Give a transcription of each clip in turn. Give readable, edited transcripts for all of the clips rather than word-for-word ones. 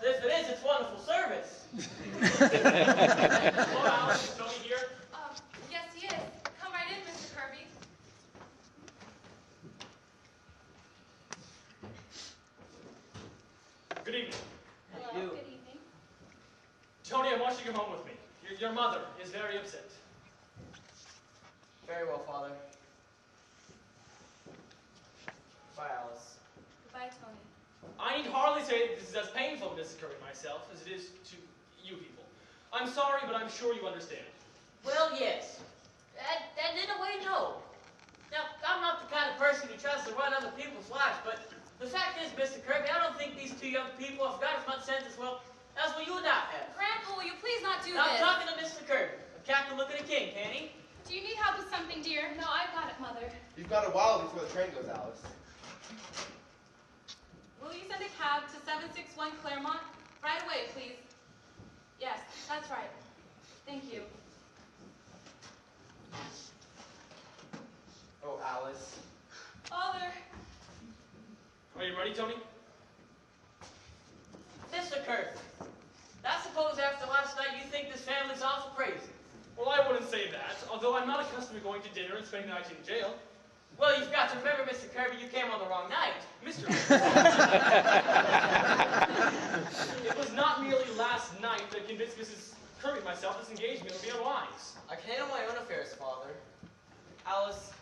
If it is, it's wonderful service. Hello, Alice. Is Tony here? Yes, he is. Come right in, Mr. Kirby. Good evening. Hello, good evening. Tony, I want you to come home with me. Your mother is very upset. Very well, Father. Bye, Alice. Goodbye, Tony. I need hardly say this is as painful to Mrs. Kirby myself as it is to you people. I'm sorry, but I'm sure you understand. Well, yes. And in a way, no. Now, I'm not the kind of person who tries to run other people's lives, but the fact is, Mr. Kirby, I don't think these two young people have got as much sense as well as what you and I have. Grandpa, will you please not do Now, I'm this? talking to Mr. Kirby. A cat can look at a king, can't he? Do you need help with something, dear? No, I've got it, Mother. You've got a while before the train goes, Alice. Will you send a cab to 761 Claremont? Right away, please. Yes, that's right. Thank you. Oh, Alice. Father! Are you ready, Tony? Mr. Kirby, I suppose after last night you think this family's awful crazy. Well, I wouldn't say that, although I'm not accustomed to going to dinner and spending the night in jail. Well, you've got to remember, Mr. Kirby, you came on the wrong night. Mr. It was not merely last night that convinced Mrs. Kirby and myself this engagement would be unwise. I can handle my own affairs, Father. Alice,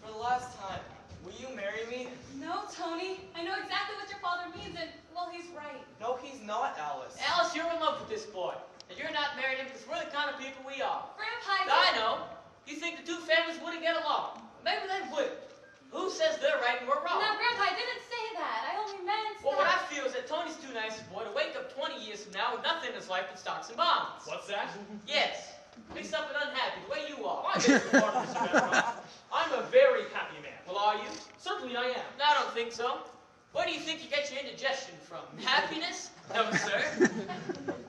for the last time, will you marry me? No, Tony. I know exactly what your father means, and, well, he's right. No, he's not, Alice. Alice, you're in love with this boy, and you're not marrying him because we're the kind of people we are. Grandpa, I know. You think the two families wouldn't get along. Maybe they would. Who says they're right and we're wrong? Now, Grandpa, I didn't say that. I only meant Well, what I that. feel is that Tony's too nice a boy to wake up 20 years from now with nothing in his life but stocks and bonds. What's that? Yes. Mixed up and unhappy, the way you are. Why, Mr. Vanderhoff? I'm a very happy man. Well, are you? Certainly I am. No, I don't think so. Where do you think you get your indigestion from? Happiness? No, sir.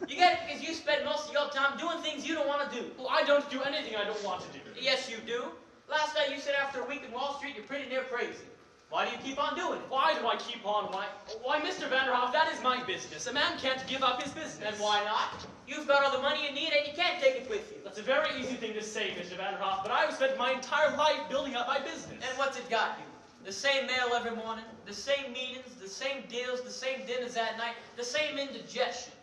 You get it because you spend most of your time doing things you don't want to do. Well, I don't do anything I don't want to do. Yes, you do. Last night you said after a week in Wall Street you're pretty near crazy. Why do you keep on doing it? Why do I keep on? Why, Mr. Vanderhoff, that is my business. A man can't give up his business. And why not? You've got all the money you need and you can't take it with you. That's a very easy thing to say, Mr. Vanderhoff, but I've spent my entire life building up my business. And what's it got you? The same mail every morning, the same meetings, the same deals, the same dinners at night, the same indigestion.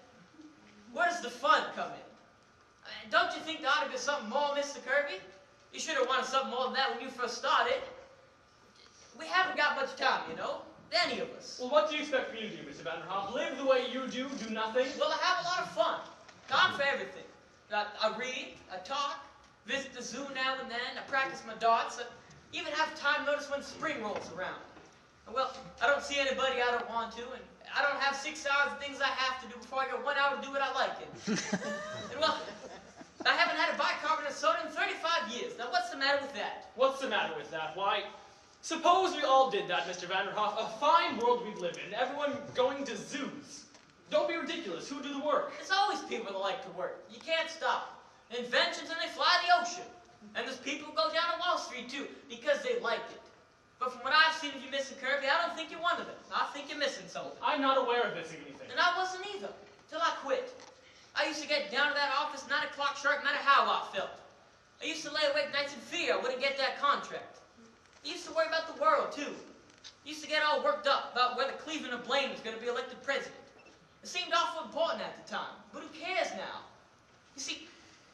Where does the fun come in? Don't you think there ought to be something more, Mr. Kirby? You should have wanted something more than that when you first started. We haven't got much time, you know, any of us. Well, what do you expect me to do, Mr. Vanderhoff? Live the way you do nothing? Well, I have a lot of fun. Time for everything. I read, I talk, visit the zoo now and then, I practice my darts, I even have time to notice when spring rolls around. And, well, I don't see anybody I don't want to, and I don't have 6 hours of things I have to do before I get 1 hour to do what I like in. And, well, I haven't had a bicarbonate soda in 35 years. Now, what's the matter with that? What's the matter with that? Why, suppose we all did that, Mr. Vanderhoff. A fine world we'd live in. Everyone going to zoos. Don't be ridiculous. Who do the work? There's always people that like to work. You can't stop. Inventions and they fly the ocean. And there's people who go down to Wall Street, too, because they like it. But from what I've seen of you, Mr. Kirby, I don't think you're one of them. I think you're missing something. I'm not aware of missing anything. And I wasn't either, till I quit. I used to get down to that office 9 o'clock sharp, no matter how I felt. I used to lay awake nights in fear I wouldn't get that contract. I used to worry about the world, too. I used to get all worked up about whether Cleveland or Blaine was going to be elected president. It seemed awful important at the time, but who cares now? You see,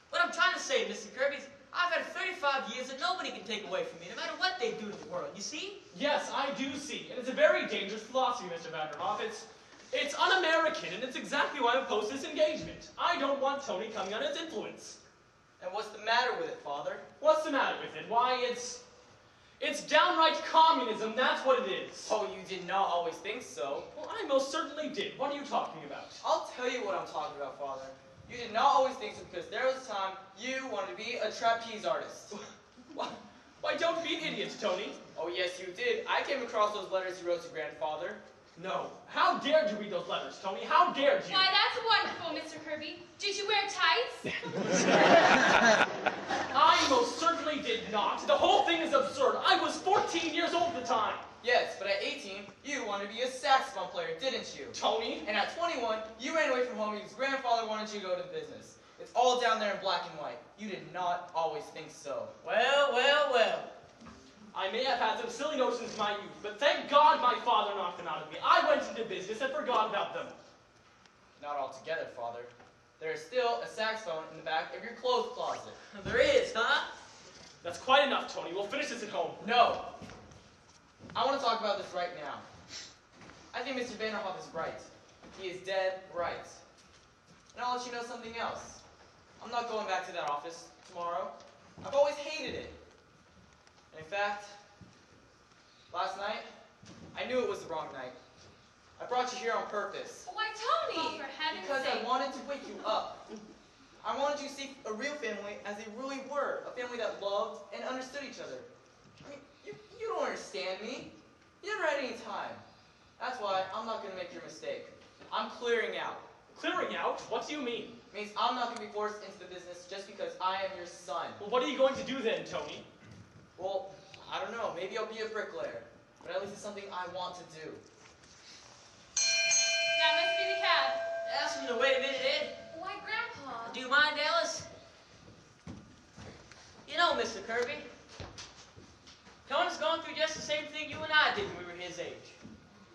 what I'm trying to say, Mr. Kirby, is I've had 35 years that nobody can take away from me, no matter what they do to the world, you see? Yes, I do see. And it's a very dangerous philosophy, Mr. Vanderhoff. It's un-American, and it's exactly why I'm opposed to this engagement. I don't want Tony coming under its influence. And what's the matter with it, Father? What's the matter with it? Why, it's downright communism, that's what it is. Oh, you did not always think so. Well, I most certainly did. What are you talking about? I'll tell you what I'm talking about, Father. You did not always think so because there was a time you wanted to be a trapeze artist. Why, don't be an idiot, Tony. Oh, yes, you did. I came across those letters you wrote to Grandfather. No. How dared you read those letters, Tony? How dared you? Why, that's wonderful, Mr. Kirby. Did you wear tights? I most certainly did not. The whole thing is absurd. I was 14 years old at the time. Yes, but at 18, you wanted to be a saxophone player, didn't you? Tony? And at 21, you ran away from home because grandfather wanted you to go to business. It's all down there in black and white. You did not always think so. Well, well, well. I may have had some silly notions in my youth, but thank God my father knocked them out of me. I went into business and forgot about them. Not altogether, Father. There is still a saxophone in the back of your clothes closet. There is, huh? That's quite enough, Tony. We'll finish this at home. No. I want to talk about this right now. I think Mr. Vanderhoff is right. He is dead right. And I'll let you know something else. I'm not going back to that office tomorrow. I've always hated it. And in fact, last night, I knew it was the wrong night. I brought you here on purpose. Why, Tony? Oh, for heaven's Because sake. I wanted to wake you up. I wanted you to see a real family as they really were. A family that loved and understood each other. I mean, you don't understand me. You never had any time. That's why I'm not going to make your mistake. I'm clearing out. Clearing out? What do you mean? It means I'm not going to be forced into the business just because I am your son. Well, what are you going to do then, Tony? Well, I don't know. Maybe I'll be a bricklayer. But at least it's something I want to do. That must be the cab. Ask him to wait a minute, Ed. Why, Grandpa? Do you mind, Alice? You know, Mr. Kirby, Tony's gone through just the same thing you and I did when we were his age.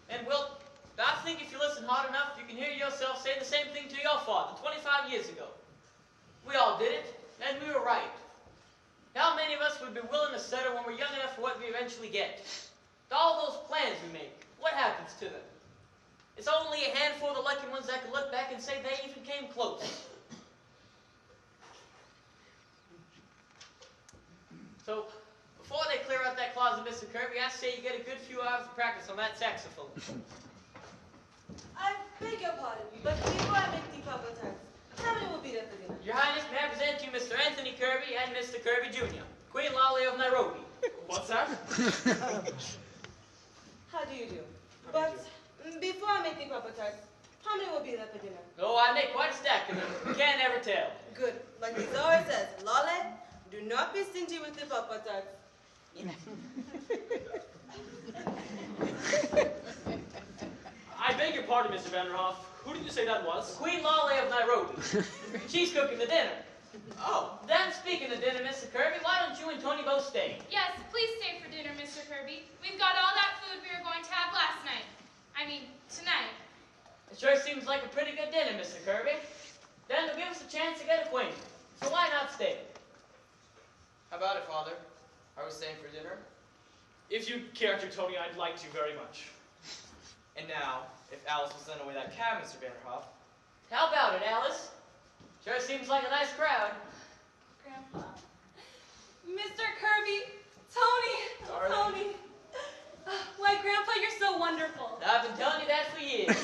And, well, I think if you listen hard enough, you can hear yourself say the same thing to your father 25 years ago. We all did it, and we were right. How many of us would be willing to settle when we're young enough for what we eventually get? All those plans we make, what happens to them? It's only a handful of the lucky ones that can look back and say they even came close. So, before they clear out that closet, Mr. Kirby, I say you get a good few hours of practice on that saxophone. I beg your pardon, but before I make the proper terms, how many will be there for dinner? Your Highness, may I present to you Mr. Anthony Kirby and Mr. Kirby Jr., Queen Lolly of Nairobi. What's that? How do you do? But before I make the proper terms, how many will be there for dinner? Oh, I make quite a stack of them. You can't ever tell. Good. Like he always says, Lolly, do not be stingy with the proper terms. I beg your pardon, Mr. Vanderhoff. Who did you say that was? Queen Lolly of Nairobi. She's cooking the dinner. Oh, Then, speaking of dinner, Mr. Kirby, why don't you and Tony both stay? Yes, please stay for dinner, Mr. Kirby. We've got all that food we were going to have last night. I mean, tonight. It sure seems like a pretty good dinner, Mr. Kirby. Then it'll give us a chance to get acquainted. So why not stay? how about it, Father? Are we staying for dinner? If you care to, Tony, I'd like to very much. And now, if Alice will send away that cab, Mr. Vanderhoff. How about it, Alice? Sure seems like a nice crowd. Grandpa. Mr. Kirby. Tony. Darling. Tony. Why, Grandpa, you're so wonderful. I've been telling you that for years.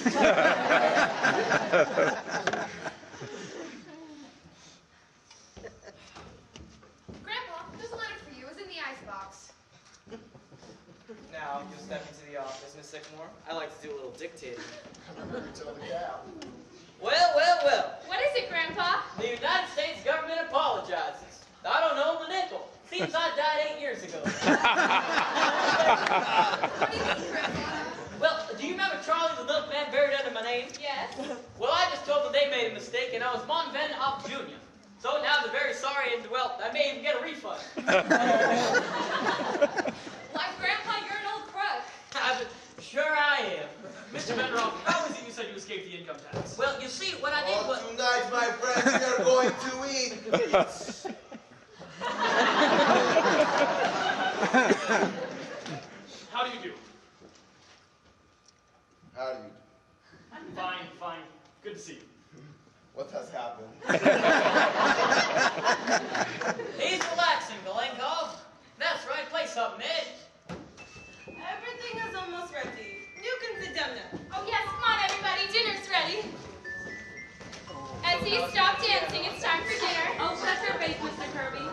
Grandpa, there's a letter for you. It's in the icebox. Now, you'll step into the office, Miss Sycamore. I like to do a little dictating. Well, well, well. What is it, Grandpa? The United States government apologizes. I don't know the nickel. Seems I died 8 years ago. What do you mean, Grandpa? Well, do you remember Charlie the milkman buried under my name? Yes. Well, I just told them they made a mistake, and I was Mon Vanderhoff Jr. So now they're very sorry, and, well, I may even get a refund. Why, Grandpa, you're an old crook. Sure I am. Mr. Vanderhoff, how is it you said you escaped the income tax? Well, you see, what I did was... Tonight, my friends, we are going to eat. How do you do? How do you do? Fine, fine. Good to see you. What has happened? He's relaxing, Galenkov. That's right, play something, Ed. Everything is almost ready. You can sit down now. Oh, yes, come on, everybody. Dinner's ready. Ezzy, stop dancing. It's time for dinner. Oh, shut your face, Mr. Kirby.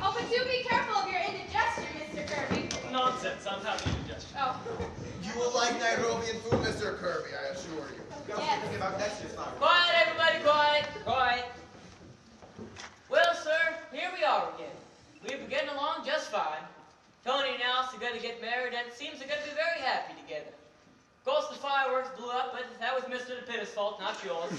Oh, but do be careful of your indigestion, Mr. Kirby. Nonsense. I'm having a digestion. Oh, You will like Nairobian food, Mr. Kirby, I assure you. yes. Thinking about next year's time. Quiet, everybody, quiet, quiet. Well, sir, here we are again. We've been getting along just fine. get married, and it seems they're going to be very happy together. Of course, the fireworks blew up, but that was Mr. DePitta's fault, not yours.